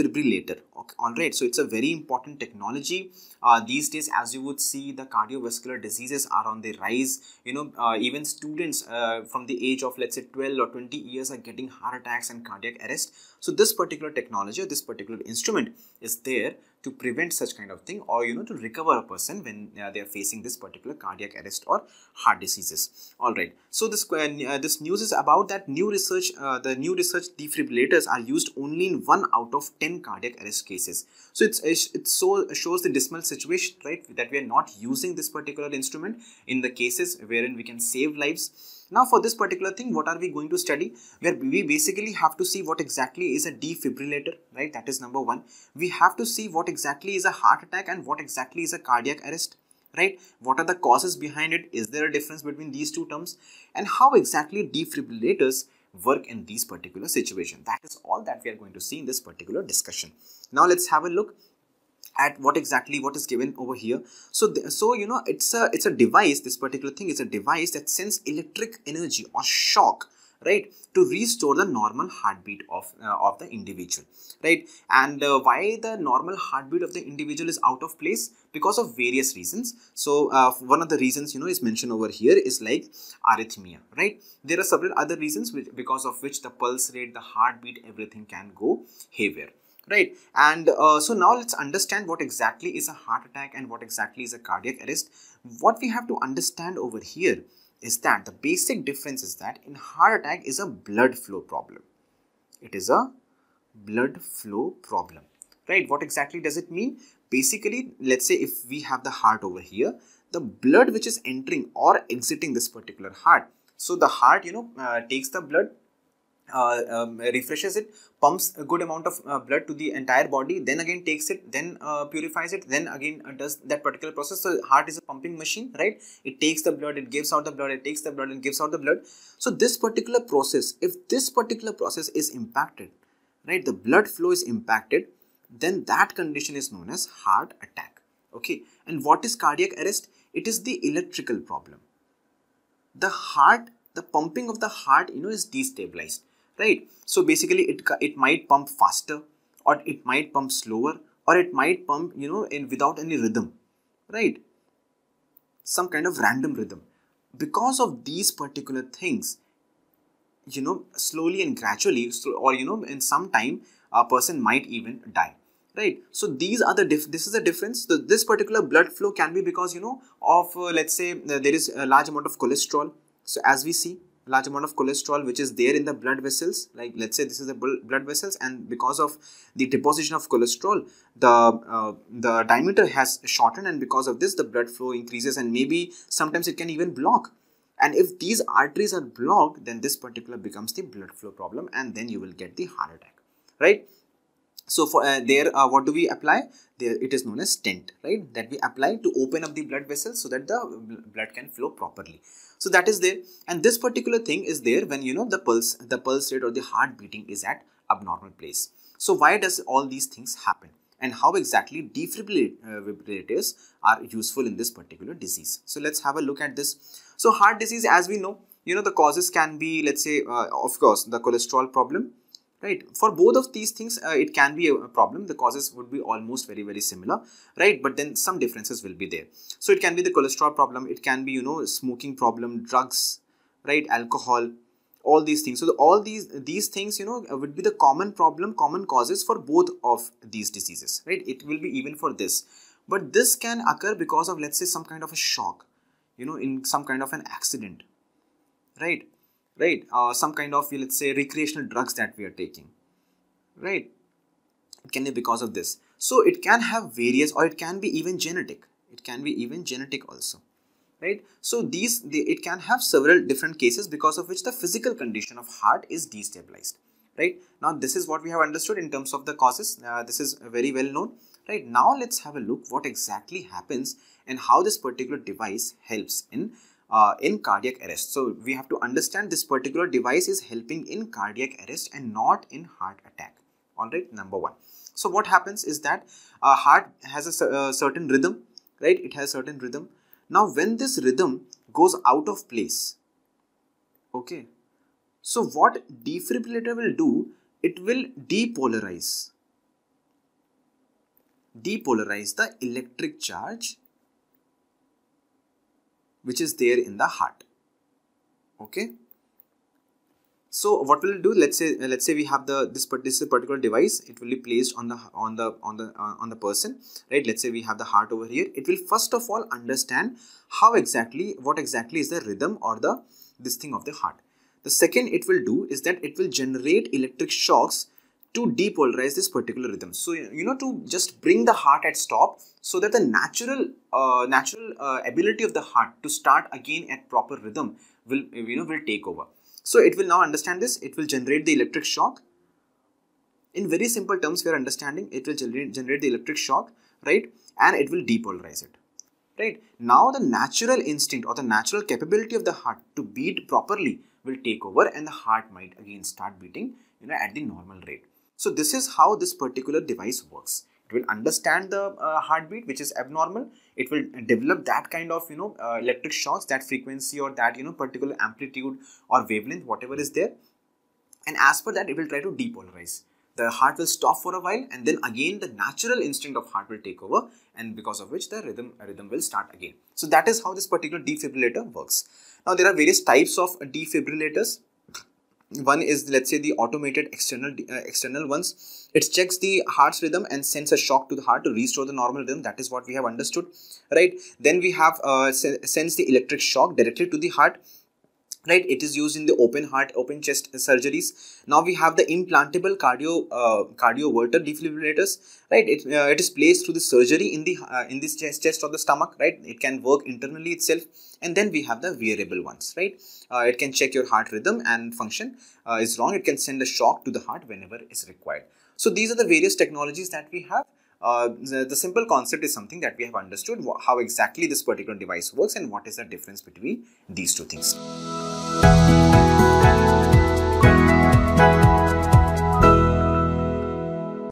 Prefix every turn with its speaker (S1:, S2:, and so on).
S1: defibrillator. Okay, all right, so it's a very important technology these days. As you would see, the cardiovascular diseases are on the rise. Even students from the age of, let's say, 12 or 20 years are getting heart attacks and cardiac arrest. So this particular technology or this particular instrument is there to prevent such kind of thing, or to recover a person when they are facing this particular cardiac arrest or heart diseases. All right, so this news is about that new research. The new research defibrillators are used only in 1 out of 10 cardiac arrest cases. So it shows the dismal situation, right, that we are not using this particular instrument in the cases wherein we can save lives. Now for this particular thing, what are we going to study? Where we basically have to see what exactly is a defibrillator, right? That is number one. We have to see what exactly is a heart attack and what exactly is a cardiac arrest, right? What are the causes behind it? Is there a difference between these two terms? And how exactly defibrillators work in these particular situations? That is all that we are going to see in this particular discussion. Now let's have a look at what is given over here. So it's a device. This particular thing is a device that sends electric energy or shock, right, to restore the normal heartbeat of the individual, right? And why the normal heartbeat of the individual is out of place? Because of various reasons. So one of the reasons is mentioned over here is like arrhythmia, right? There are several other reasons because of which the pulse rate, the heartbeat, everything can go haywire. Right, and so now let's understand what exactly is a heart attack and what exactly is a cardiac arrest. What we have to understand over here is that the basic difference is that in heart attack is a blood flow problem. It is a blood flow problem, right? What exactly does it mean? Basically, let's say if we have the heart over here, the blood which is entering or exiting this particular heart. So the heart, takes the blood, refreshes it, pumps a good amount of blood to the entire body, then again takes it, then purifies it, then again does that particular process. So heart is a pumping machine, right? It takes the blood, it gives out the blood, it takes the blood and gives out the blood. So this particular process, if this particular process is impacted, right, the blood flow is impacted, then that condition is known as heart attack. Okay, and what is cardiac arrest? It is the electrical problem. The pumping of the heart is destabilized, right? So basically it might pump faster, or it might pump slower, or it might pump without any rhythm, right? Some kind of random rhythm. Because of these particular things, slowly and gradually, or in some time, a person might even die, right? So these are this is the difference. This particular blood flow can be because of let's say there is a large amount of cholesterol. So as we see, large amount of cholesterol which is there in the blood vessels, like let's say this is the blood vessels, and because of the deposition of cholesterol, the diameter has shortened, and because of this the blood flow increases, and maybe sometimes it can even block. And if these arteries are blocked, then this particular becomes the blood flow problem, and then you will get the heart attack, right? So for what do we apply? There it is known as stent, right? That we apply to open up the blood vessels so that the blood can flow properly. So that is there, and this particular thing is there when the pulse rate or the heart beating is at abnormal place. So why does all these things happen, and how exactly defibrillators are useful in this particular disease? So let's have a look at this. So heart disease, as we know, the causes can be, let's say, of course, the cholesterol problem. Right, for both of these things, it can be a problem. The causes would be almost very, very similar, right? But then some differences will be there. So it can be the cholesterol problem. It can be, smoking problem, drugs, right? Alcohol, all these things. So all these things, would be the common causes for both of these diseases, right? It will be even for this. But this can occur because of, let's say, some kind of a shock, in some kind of an accident, right? Right, some kind of, let's say, recreational drugs that we are taking, right? It can be because of this. So it can have various, or it can be even genetic. It can be even genetic also, right? So it can have several different cases because of which the physical condition of heart is destabilized, right? Now this is what we have understood in terms of the causes. This is very well known, right? Now let's have a look what exactly happens and how this particular device helps in cardiac arrest. So we have to understand this particular device is helping in cardiac arrest and not in heart attack. All right, number one. So what happens is that heart has a certain rhythm, right? It has certain rhythm. Now when this rhythm goes out of place, okay, so what defibrillator will do, it will depolarize depolarize the electric charge which is there in the heart. Okay. So what we'll do, let's say we have this particular device. It will be placed on the person, right? Let's say we have the heart over here. It will first of all understand what exactly is the rhythm or this thing of the heart. The second it will do is that it will generate electric shocks to depolarize this particular rhythm. So to just bring the heart at stop, so that the natural ability of the heart to start again at proper rhythm will take over. So it will now understand this. It will generate the electric shock. In very simple terms, we are understanding it will generate the electric shock, right? And it will depolarize it, right? Now the natural instinct or the natural capability of the heart to beat properly will take over, and the heart might again start beating at the normal rate. So this is how this particular device works. It will understand the heartbeat which is abnormal. It will develop that kind of electric shocks, that frequency or that particular amplitude or wavelength, whatever is there, and as per that it will try to depolarize. The heart will stop for a while, and then again the natural instinct of heart will take over, and because of which the rhythm will start again. So that is how this particular defibrillator works. Now there are various types of defibrillators. One is, let's say, the automated external ones. It checks the heart's rhythm and sends a shock to the heart to restore the normal rhythm. That is what we have understood, right? Then we have sends the electric shock directly to the heart, right? It is used in the open heart, open chest surgeries. Now we have the implantable cardioverter defibrillators, right? It is placed through the surgery in this chest or the stomach, right? It can work internally itself. And then we have the wearable ones, right? It can check your heart rhythm and function is wrong. It can send a shock to the heart whenever is required. So these are the various technologies that we have. The simple concept is something that we have understood, how exactly this particular device works and what is the difference between these two things.